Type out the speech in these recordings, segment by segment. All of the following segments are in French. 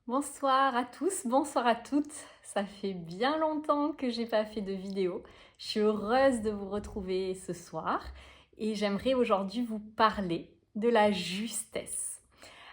Bonsoir à tous, bonsoir à toutes. Ça fait bien longtemps que j'ai pas fait de vidéo. Je suis heureuse de vous retrouver ce soir et j'aimerais aujourd'hui vous parler de la justesse.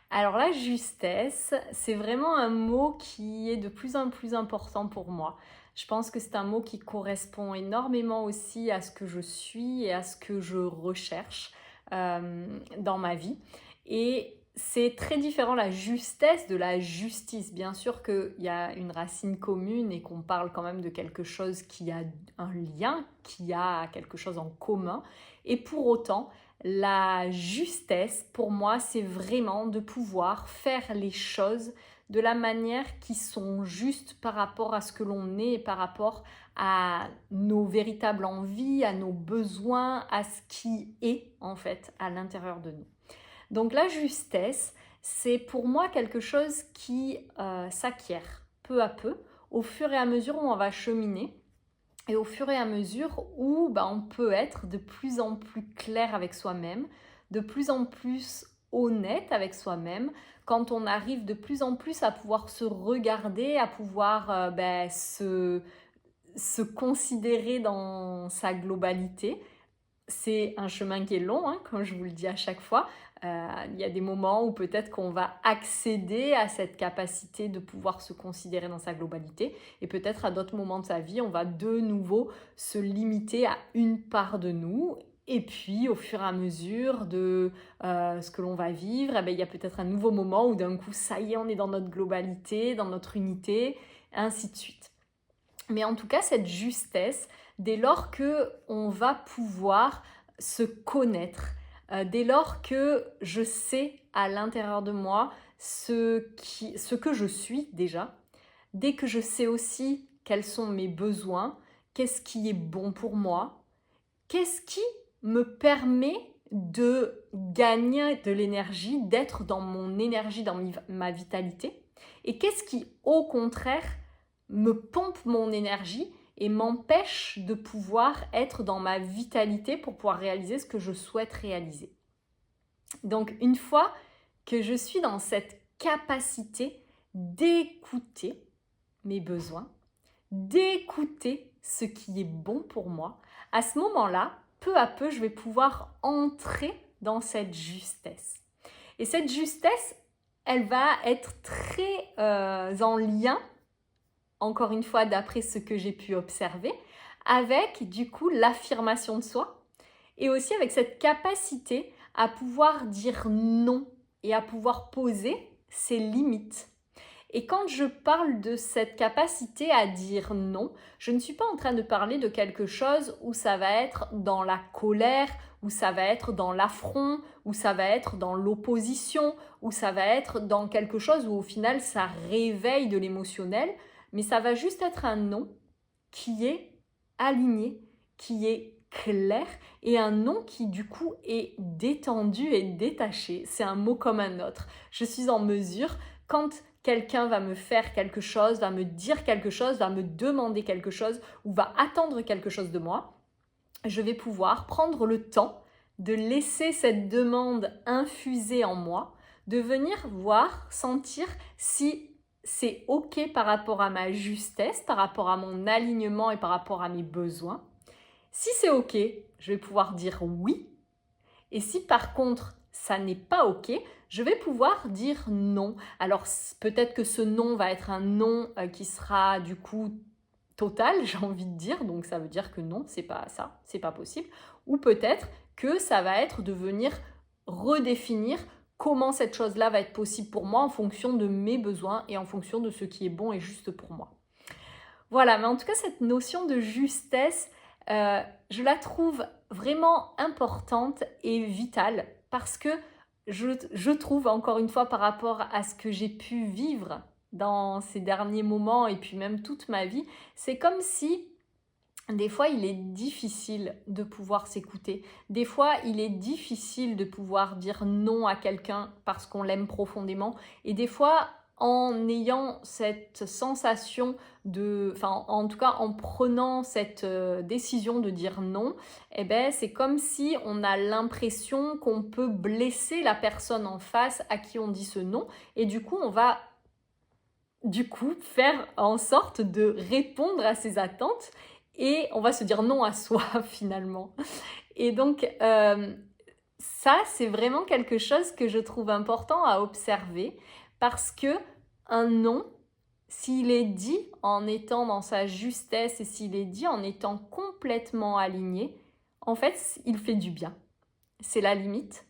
Alors la justesse, c'est vraiment un mot qui est de plus en plus important pour moi. Je pense que c'est un mot qui correspond énormément aussi à ce que je suis et à ce que je recherche dans ma vie. Et c'est très différent la justesse de la justice. Bien sûr qu'il y a une racine commune et qu'on parle quand même de quelque chose qui a un lien, qui a quelque chose en commun. Et pour autant, la justesse, pour moi, c'est vraiment de pouvoir faire les choses de la manière qui sont justes par rapport à ce que l'on est et par rapport à nos véritables envies, à nos besoins, à ce qui est en fait à l'intérieur de nous. Donc la justesse, c'est pour moi quelque chose qui s'acquiert peu à peu au fur et à mesure où on va cheminer et au fur et à mesure où on peut être de plus en plus clair avec soi-même, de plus en plus honnête avec soi-même, quand on arrive de plus en plus à pouvoir se regarder, à pouvoir se considérer dans sa globalité. C'est un chemin qui est long, hein, comme je vous le dis à chaque fois. Il y a des moments où peut-être qu'on va accéder à cette capacité de pouvoir se considérer dans sa globalité. Et peut-être à d'autres moments de sa vie, on va de nouveau se limiter à une part de nous. Et puis, au fur et à mesure de ce que l'on va vivre, il y a peut-être un nouveau moment où d'un coup, ça y est, on est dans notre globalité, dans notre unité, ainsi de suite. Mais en tout cas, cette justesse, dès lors que on va pouvoir se connaître, dès lors que je sais à l'intérieur de moi ce que je suis déjà, dès que je sais aussi quels sont mes besoins, qu'est-ce qui est bon pour moi, qu'est-ce qui me permet de gagner de l'énergie, d'être dans mon énergie, dans ma vitalité, et qu'est-ce qui, au contraire, me pompe mon énergie et m'empêche de pouvoir être dans ma vitalité pour pouvoir réaliser ce que je souhaite réaliser. Donc une fois que je suis dans cette capacité d'écouter mes besoins, d'écouter ce qui est bon pour moi, à ce moment-là, peu à peu, je vais pouvoir entrer dans cette justesse. Et cette justesse, elle va être très en lien, encore une fois d'après ce que j'ai pu observer, avec du coup l'affirmation de soi et aussi avec cette capacité à pouvoir dire non et à pouvoir poser ses limites. Et quand je parle de cette capacité à dire non, je ne suis pas en train de parler de quelque chose où ça va être dans la colère, où ça va être dans l'affront, où ça va être dans l'opposition, où ça va être dans quelque chose où au final ça réveille de l'émotionnel, mais ça va juste être un non qui est aligné, qui est clair et un non qui du coup est détendu et détaché. C'est un mot comme un autre. Je suis en mesure, quand quelqu'un va me faire quelque chose, va me dire quelque chose, va me demander quelque chose ou va attendre quelque chose de moi, je vais pouvoir prendre le temps de laisser cette demande infuser en moi, de venir voir, sentir si c'est OK par rapport à ma justesse, par rapport à mon alignement et par rapport à mes besoins. Si c'est OK, je vais pouvoir dire oui. Et si par contre ça n'est pas OK, je vais pouvoir dire non. Alors peut-être que ce non va être un non qui sera du coup total, j'ai envie de dire, donc ça veut dire que non, c'est pas ça, c'est pas possible. Ou peut-être que ça va être de venir redéfinir comment cette chose-là va être possible pour moi en fonction de mes besoins et en fonction de ce qui est bon et juste pour moi. Voilà, mais en tout cas, cette notion de justesse, je la trouve vraiment importante et vitale parce que je trouve, encore une fois, par rapport à ce que j'ai pu vivre dans ces derniers moments et puis même toute ma vie, c'est comme si des fois il est difficile de pouvoir s'écouter. Des fois il est difficile de pouvoir dire non à quelqu'un parce qu'on l'aime profondément. Et des fois en ayant cette sensation en tout cas en prenant cette décision de dire non, c'est comme si on a l'impression qu'on peut blesser la personne en face à qui on dit ce non. Et du coup on va du coup faire en sorte de répondre à ses attentes et on va se dire non à soi finalement. Et donc ça, c'est vraiment quelque chose que je trouve important à observer parce que un non, s'il est dit en étant dans sa justesse et s'il est dit en étant complètement aligné, en fait, il fait du bien. C'est la limite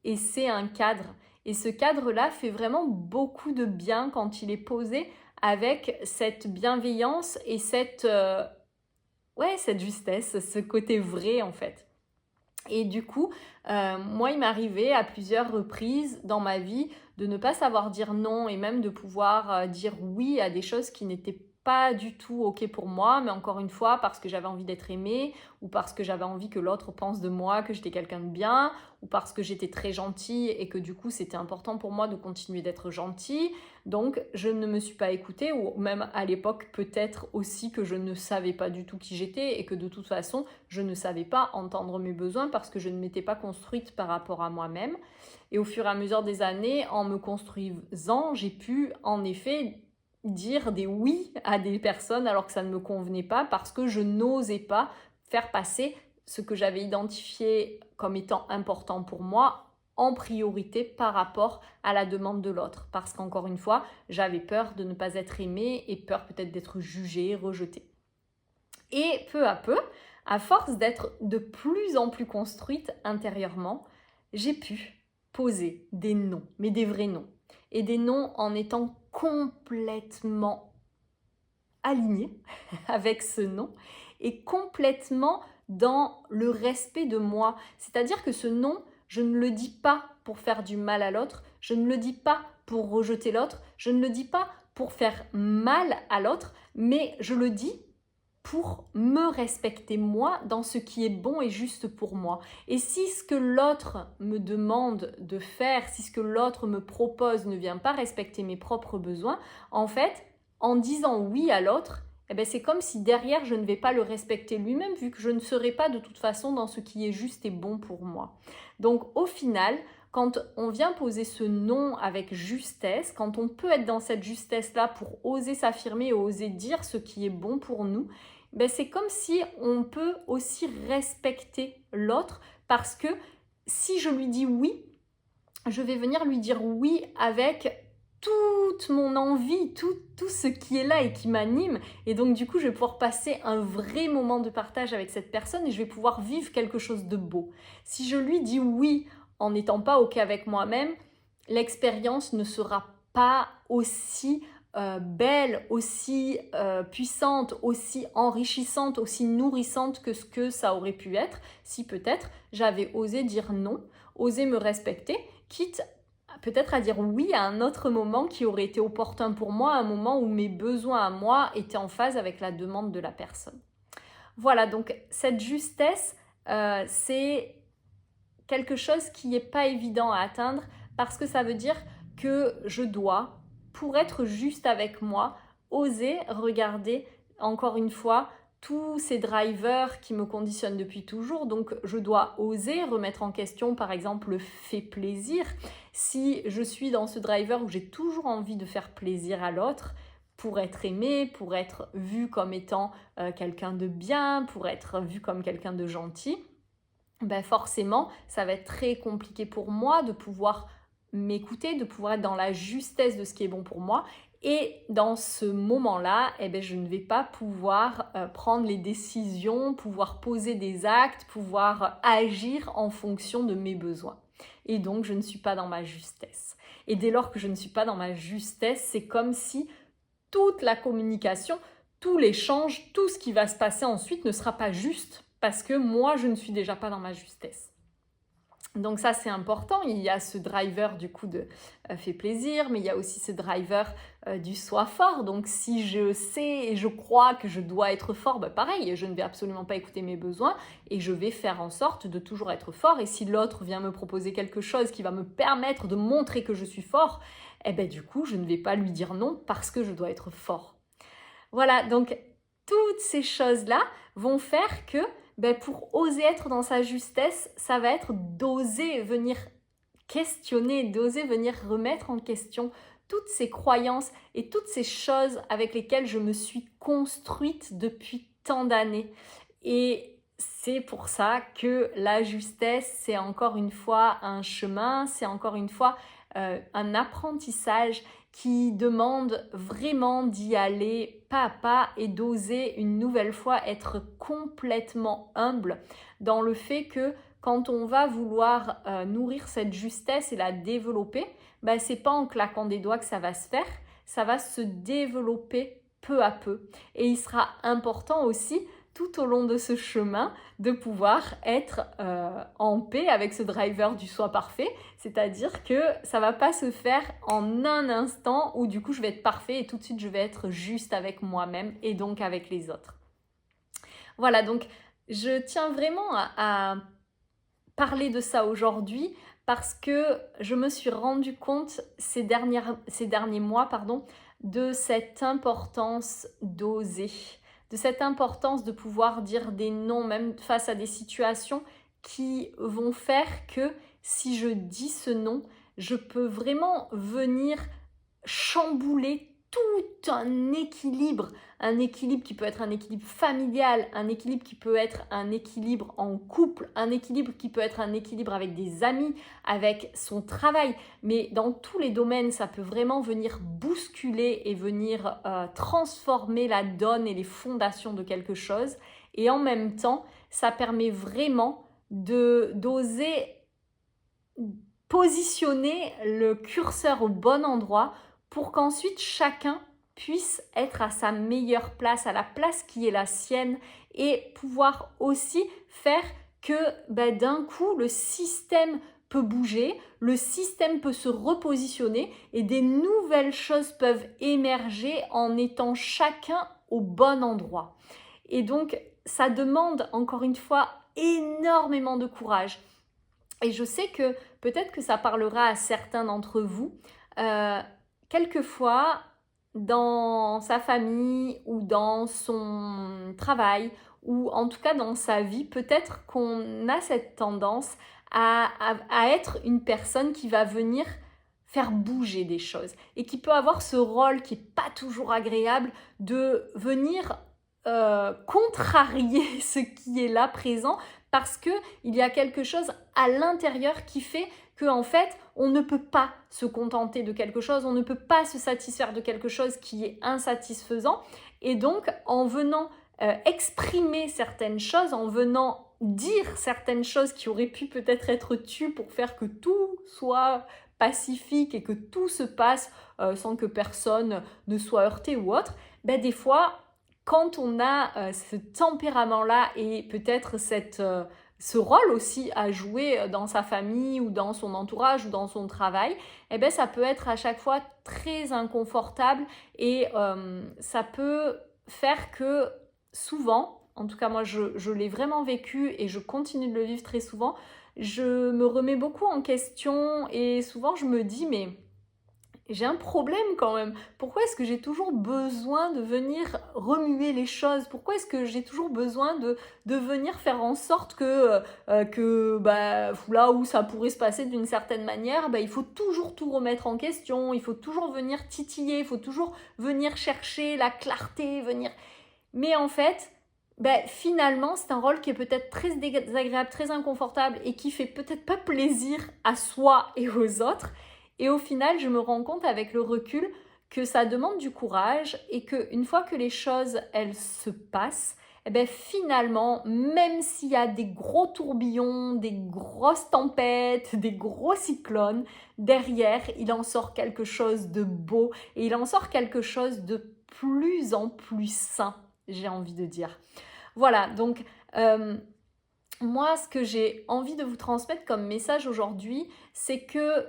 et c'est un cadre. Et ce cadre-là fait vraiment beaucoup de bien quand il est posé avec cette bienveillance et cette justesse, ce côté vrai en fait. Et du coup, moi, il m'arrivait à plusieurs reprises dans ma vie de ne pas savoir dire non et même de pouvoir dire oui à des choses qui n'étaient pas du tout OK pour moi, mais encore une fois, parce que j'avais envie d'être aimée ou parce que j'avais envie que l'autre pense de moi que j'étais quelqu'un de bien ou parce que j'étais très gentille et que du coup, c'était important pour moi de continuer d'être gentille. Donc, je ne me suis pas écoutée ou même à l'époque, peut-être aussi que je ne savais pas du tout qui j'étais et que de toute façon, je ne savais pas entendre mes besoins parce que je ne m'étais pas construite par rapport à moi-même. Et au fur et à mesure des années, en me construisant, j'ai pu en effet dire des oui à des personnes alors que ça ne me convenait pas parce que je n'osais pas faire passer ce que j'avais identifié comme étant important pour moi en priorité par rapport à la demande de l'autre. Parce qu'encore une fois, j'avais peur de ne pas être aimée et peur peut-être d'être jugée, rejetée. Et peu à peu, à force d'être de plus en plus construite intérieurement, j'ai pu poser des noms, mais des vrais noms. Et des noms en étant complètement alignée avec ce nom et complètement dans le respect de moi. C'est-à-dire que ce nom, je ne le dis pas pour faire du mal à l'autre, je ne le dis pas pour rejeter l'autre, je ne le dis pas pour faire mal à l'autre, mais je le dis pour me respecter moi dans ce qui est bon et juste pour moi. Et si ce que l'autre me demande de faire, si ce que l'autre me propose ne vient pas respecter mes propres besoins, en fait, en disant oui à l'autre, eh ben c'est comme si derrière je ne vais pas le respecter lui-même vu que je ne serai pas de toute façon dans ce qui est juste et bon pour moi. Donc au final, quand on vient poser ce non avec justesse, quand on peut être dans cette justesse-là pour oser s'affirmer et oser dire ce qui est bon pour nous, ben c'est comme si on peut aussi respecter l'autre parce que si je lui dis oui, je vais venir lui dire oui avec toute mon envie, tout ce qui est là et qui m'anime. Et donc du coup, je vais pouvoir passer un vrai moment de partage avec cette personne et je vais pouvoir vivre quelque chose de beau. Si je lui dis oui en n'étant pas OK avec moi-même, l'expérience ne sera pas aussi belle, aussi puissante, aussi enrichissante, aussi nourrissante que ce que ça aurait pu être si peut-être j'avais osé dire non, osé me respecter, quitte peut-être à dire oui à un autre moment qui aurait été opportun pour moi, un moment où mes besoins à moi étaient en phase avec la demande de la personne. Voilà, donc cette justesse, c'est quelque chose qui n'est pas évident à atteindre parce que ça veut dire que je dois, pour être juste avec moi, oser regarder encore une fois tous ces drivers qui me conditionnent depuis toujours. Donc je dois oser remettre en question par exemple le fait plaisir. Si je suis dans ce driver où j'ai toujours envie de faire plaisir à l'autre, pour être aimé, pour être vu comme étant quelqu'un de bien, pour être vu comme quelqu'un de gentil, ben forcément, ça va être très compliqué pour moi de pouvoir m'écouter, de pouvoir être dans la justesse de ce qui est bon pour moi. Et dans ce moment-là, eh ben, je ne vais pas pouvoir prendre les décisions, pouvoir poser des actes, pouvoir agir en fonction de mes besoins. Et donc, je ne suis pas dans ma justesse. Et dès lors que je ne suis pas dans ma justesse, c'est comme si toute la communication, tout l'échange, tout ce qui va se passer ensuite ne sera pas juste parce que moi, je ne suis déjà pas dans ma justesse. Donc ça, c'est important. Il y a ce driver du coup de fait plaisir, mais il y a aussi ce driver du soi fort. Donc si je sais et je crois que je dois être fort, ben pareil, je ne vais absolument pas écouter mes besoins et je vais faire en sorte de toujours être fort. Et si l'autre vient me proposer quelque chose qui va me permettre de montrer que je suis fort, eh ben du coup, je ne vais pas lui dire non parce que je dois être fort. Voilà, donc toutes ces choses-là vont faire que pour oser être dans sa justesse, ça va être d'oser venir questionner, d'oser venir remettre en question toutes ces croyances et toutes ces choses avec lesquelles je me suis construite depuis tant d'années. Et c'est pour ça que la justesse, c'est encore une fois un chemin, c'est encore une fois un apprentissage qui demande vraiment d'y aller pas à pas et d'oser une nouvelle fois être complètement humble dans le fait que quand on va vouloir nourrir cette justesse et la développer, ben, c'est pas en claquant des doigts que ça va se faire, ça va se développer peu à peu. Et il sera important aussi tout au long de ce chemin de pouvoir être en paix avec ce driver du soi parfait, c'est-à-dire que ça va pas se faire en un instant où du coup je vais être parfait et tout de suite je vais être juste avec moi-même et donc avec les autres. Voilà, donc je tiens vraiment à parler de ça aujourd'hui parce que je me suis rendu compte ces derniers mois de cette importance d'oser, de cette importance de pouvoir dire des non, même face à des situations qui vont faire que si je dis ce non, je peux vraiment venir chambouler tout un équilibre qui peut être un équilibre familial, un équilibre qui peut être un équilibre en couple, un équilibre qui peut être un équilibre avec des amis, avec son travail, mais dans tous les domaines, ça peut vraiment venir bousculer et venir transformer la donne et les fondations de quelque chose. Et en même temps, ça permet vraiment d'oser positionner le curseur au bon endroit pour qu'ensuite chacun puisse être à sa meilleure place, à la place qui est la sienne et pouvoir aussi faire que d'un coup le système peut bouger, le système peut se repositionner et des nouvelles choses peuvent émerger en étant chacun au bon endroit. Et donc ça demande encore une fois énormément de courage. Et je sais que peut-être que ça parlera à certains d'entre vous. Quelquefois, dans sa famille ou dans son travail, ou en tout cas dans sa vie, peut-être qu'on a cette tendance à être une personne qui va venir faire bouger des choses et qui peut avoir ce rôle qui n'est pas toujours agréable de venir contrarier ce qui est là présent parce qu'il y a quelque chose à l'intérieur qui fait qu'en fait, on ne peut pas se contenter de quelque chose, on ne peut pas se satisfaire de quelque chose qui est insatisfaisant. Et donc, en venant exprimer certaines choses, en venant dire certaines choses qui auraient pu peut-être être tues pour faire que tout soit pacifique et que tout se passe sans que personne ne soit heurté ou autre, des fois, quand on a ce tempérament-là et peut-être ce rôle aussi à jouer dans sa famille ou dans son entourage ou dans son travail, ça peut être à chaque fois très inconfortable et ça peut faire que souvent, en tout cas moi je l'ai vraiment vécu et je continue de le vivre très souvent, je me remets beaucoup en question et souvent je me dis mais j'ai un problème quand même. Pourquoi est-ce que j'ai toujours besoin de venir remuer les choses? Pourquoi est-ce que j'ai toujours besoin de venir faire en sorte que là où ça pourrait se passer d'une certaine manière, il faut toujours tout remettre en question, il faut toujours venir titiller, il faut toujours venir chercher la clarté, venir... Mais en fait, finalement, c'est un rôle qui est peut-être très désagréable, très inconfortable et qui fait peut-être pas plaisir à soi et aux autres. Et au final, je me rends compte avec le recul que ça demande du courage et qu'une fois que les choses, elles se passent, finalement, même s'il y a des gros tourbillons, des grosses tempêtes, des gros cyclones, derrière, il en sort quelque chose de beau et il en sort quelque chose de plus en plus sain, j'ai envie de dire. Voilà, donc moi, ce que j'ai envie de vous transmettre comme message aujourd'hui, c'est que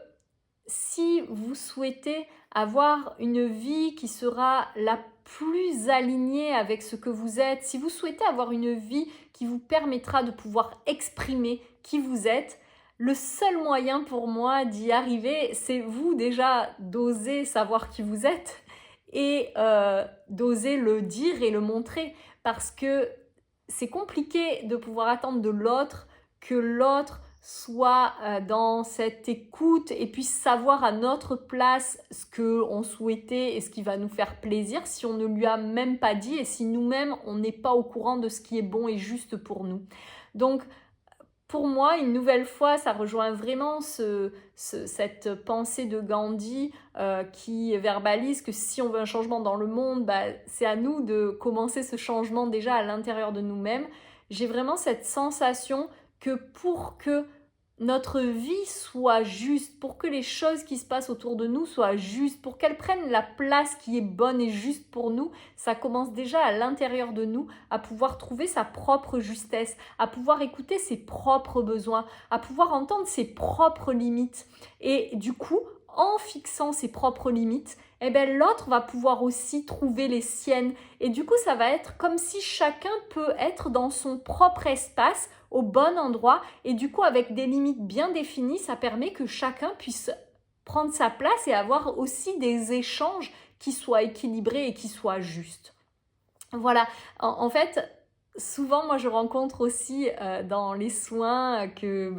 si vous souhaitez avoir une vie qui sera la plus alignée avec ce que vous êtes, si vous souhaitez avoir une vie qui vous permettra de pouvoir exprimer qui vous êtes, le seul moyen pour moi d'y arriver, c'est vous déjà d'oser savoir qui vous êtes et d'oser le dire et le montrer parce que c'est compliqué de pouvoir attendre de l'autre que l'autre soit dans cette écoute et puis savoir à notre place ce qu'on souhaitait et ce qui va nous faire plaisir si on ne lui a même pas dit et si nous-mêmes on n'est pas au courant de ce qui est bon et juste pour nous. Donc pour moi, une nouvelle fois, ça rejoint vraiment cette pensée de Gandhi qui verbalise que si on veut un changement dans le monde, c'est à nous de commencer ce changement déjà à l'intérieur de nous-mêmes. J'ai vraiment cette sensation que pour que notre vie soit juste, pour que les choses qui se passent autour de nous soient justes, pour qu'elles prennent la place qui est bonne et juste pour nous, ça commence déjà à l'intérieur de nous à pouvoir trouver sa propre justesse, à pouvoir écouter ses propres besoins, à pouvoir entendre ses propres limites. Et du coup, en fixant ses propres limites, l'autre va pouvoir aussi trouver les siennes. Et du coup, ça va être comme si chacun peut être dans son propre espace, au bon endroit. Et du coup, avec des limites bien définies, ça permet que chacun puisse prendre sa place et avoir aussi des échanges qui soient équilibrés et qui soient justes. Voilà, en fait, souvent, moi, je rencontre aussi dans les soins que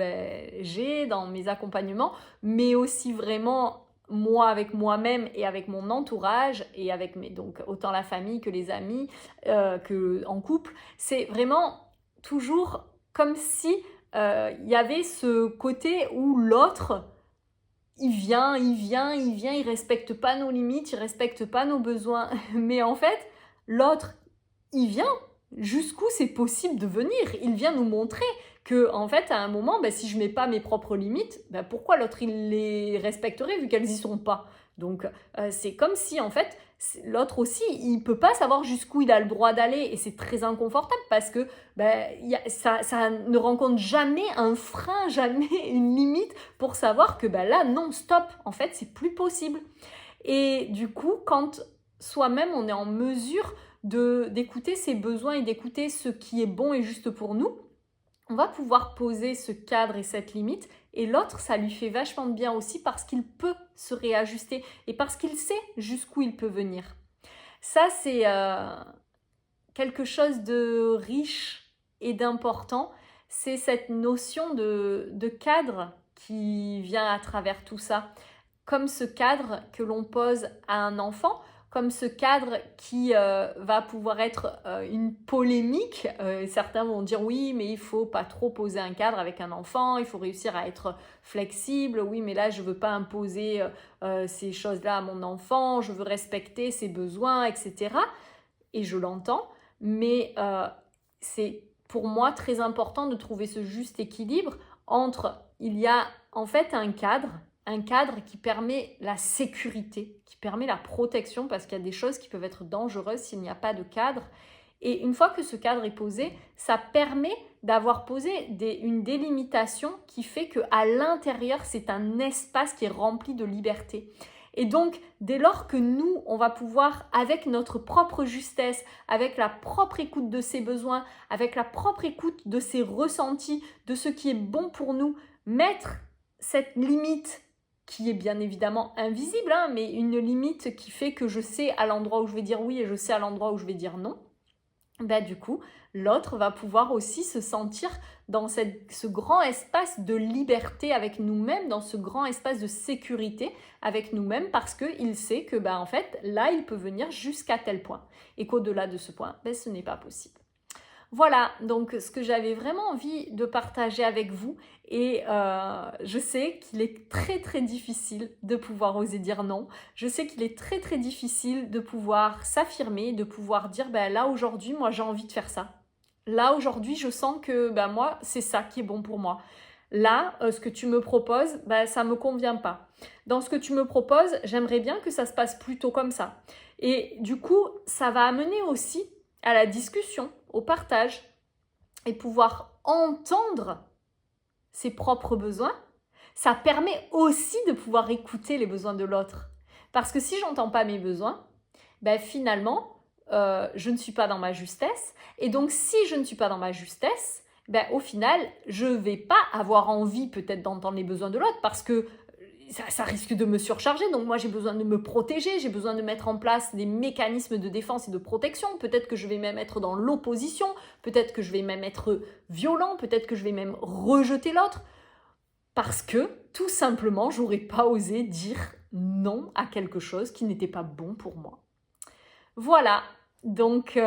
j'ai, dans mes accompagnements, mais aussi vraiment moi avec moi-même et avec mon entourage et avec donc autant la famille que les amis, que en couple, c'est vraiment toujours comme si il y avait ce côté où l'autre, il vient, il respecte pas nos limites, il respecte pas nos besoins, mais en fait, l'autre, il vient jusqu'où c'est possible de venir. Il vient nous montrer que, en fait, à un moment, si je mets pas mes propres limites, pourquoi l'autre il les respecterait vu qu'elles y sont pas? Donc, c'est comme si, en fait, l'autre aussi, il peut pas savoir jusqu'où il a le droit d'aller et c'est très inconfortable parce que ça ne rencontre jamais un frein, jamais une limite pour savoir que là, non, stop, en fait, c'est plus possible. Et du coup, quand soi-même, on est en mesure d'écouter ses besoins et d'écouter ce qui est bon et juste pour nous, on va pouvoir poser ce cadre et cette limite et l'autre, ça lui fait vachement de bien aussi parce qu'il peut se réajuster et parce qu'il sait jusqu'où il peut venir. Ça, c'est quelque chose de riche et d'important. C'est cette notion de cadre qui vient à travers tout ça. Comme ce cadre que l'on pose à un enfant, comme ce cadre qui va pouvoir être une polémique. Certains vont dire oui, mais il ne faut pas trop poser un cadre avec un enfant, il faut réussir à être flexible. Oui, mais là, je ne veux pas imposer ces choses-là à mon enfant, je veux respecter ses besoins, etc. Et je l'entends, mais c'est pour moi très important de trouver ce juste équilibre entre, il y a en fait un cadre qui permet la sécurité, qui permet la protection, parce qu'il y a des choses qui peuvent être dangereuses s'il n'y a pas de cadre. Et une fois que ce cadre est posé, ça permet d'avoir posé une délimitation qui fait qu'à l'intérieur, c'est un espace qui est rempli de liberté. Et donc, dès lors que nous, on va pouvoir, avec notre propre justesse, avec la propre écoute de ses besoins, avec la propre écoute de ses ressentis, de ce qui est bon pour nous, mettre cette limite qui est bien évidemment invisible, mais une limite qui fait que je sais à l'endroit où je vais dire oui et je sais à l'endroit où je vais dire non, du coup, l'autre va pouvoir aussi se sentir dans ce grand espace de liberté avec nous-mêmes, dans ce grand espace de sécurité avec nous-mêmes, parce qu'il sait que, en fait, là, il peut venir jusqu'à tel point. Et qu'au-delà de ce point, ce n'est pas possible. Voilà, donc ce que j'avais vraiment envie de partager avec vous, et je sais qu'il est très très difficile de pouvoir oser dire non, je sais qu'il est très très difficile de pouvoir s'affirmer, de pouvoir dire là aujourd'hui moi j'ai envie de faire ça, là aujourd'hui je sens que moi c'est ça qui est bon pour moi, là ce que tu me proposes ça me convient pas, dans ce que tu me proposes j'aimerais bien que ça se passe plutôt comme ça, et du coup ça va amener aussi à la discussion, au partage, et pouvoir entendre ses propres besoins, ça permet aussi de pouvoir écouter les besoins de l'autre. Parce que si j'entends pas mes besoins, finalement, je ne suis pas dans ma justesse. Et donc, si je ne suis pas dans ma justesse, au final, je ne vais pas avoir envie peut-être d'entendre les besoins de l'autre parce que ça risque de me surcharger, donc moi j'ai besoin de me protéger, j'ai besoin de mettre en place des mécanismes de défense et de protection, peut-être que je vais même être dans l'opposition, peut-être que je vais même être violent, peut-être que je vais même rejeter l'autre. parce que tout simplement, j'aurais pas osé dire non à quelque chose qui n'était pas bon pour moi. Voilà, donc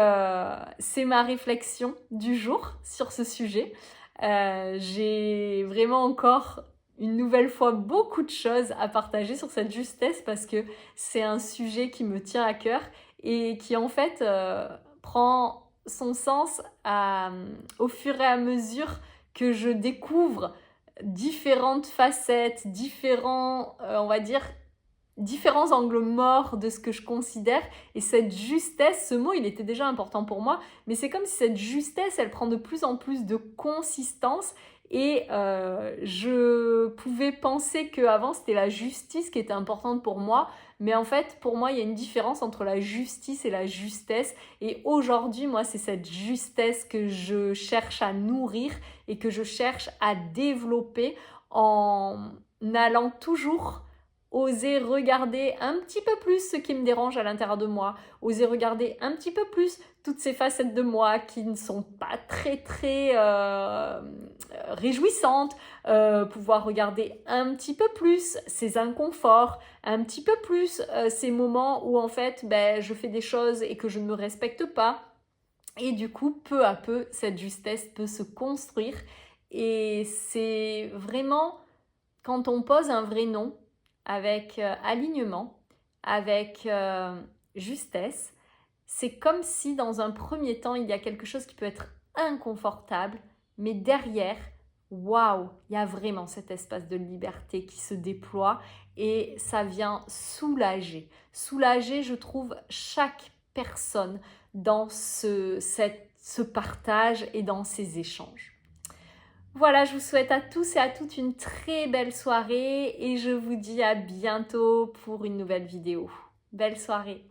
c'est ma réflexion du jour sur ce sujet. J'ai vraiment encore une nouvelle fois beaucoup de choses à partager sur cette justesse parce que c'est un sujet qui me tient à cœur et qui en fait prend son sens au fur et à mesure que je découvre différentes facettes, on va dire, différents angles morts de ce que je considère. Et cette justesse, ce mot, il était déjà important pour moi, mais c'est comme si cette justesse, elle prend de plus en plus de consistance. Et je pouvais penser qu'avant, c'était la justice qui était importante pour moi. Mais en fait, pour moi, il y a une différence entre la justice et la justesse. Et aujourd'hui, moi, c'est cette justesse que je cherche à nourrir et que je cherche à développer en allant toujours oser regarder un petit peu plus ce qui me dérange à l'intérieur de moi, oser regarder un petit peu plus toutes ces facettes de moi qui ne sont pas très réjouissantes, pouvoir regarder un petit peu plus ces inconforts, un petit peu plus ces moments où en fait je fais des choses et que je ne me respecte pas. Et du coup, peu à peu, cette justesse peut se construire. Et c'est vraiment quand on pose un vrai non, avec alignement, avec justesse, c'est comme si dans un premier temps, il y a quelque chose qui peut être inconfortable, mais derrière, waouh, il y a vraiment cet espace de liberté qui se déploie et ça vient soulager. Soulager, je trouve, chaque personne dans ce partage et dans ces échanges. Voilà, je vous souhaite à tous et à toutes une très belle soirée et je vous dis à bientôt pour une nouvelle vidéo. Belle soirée!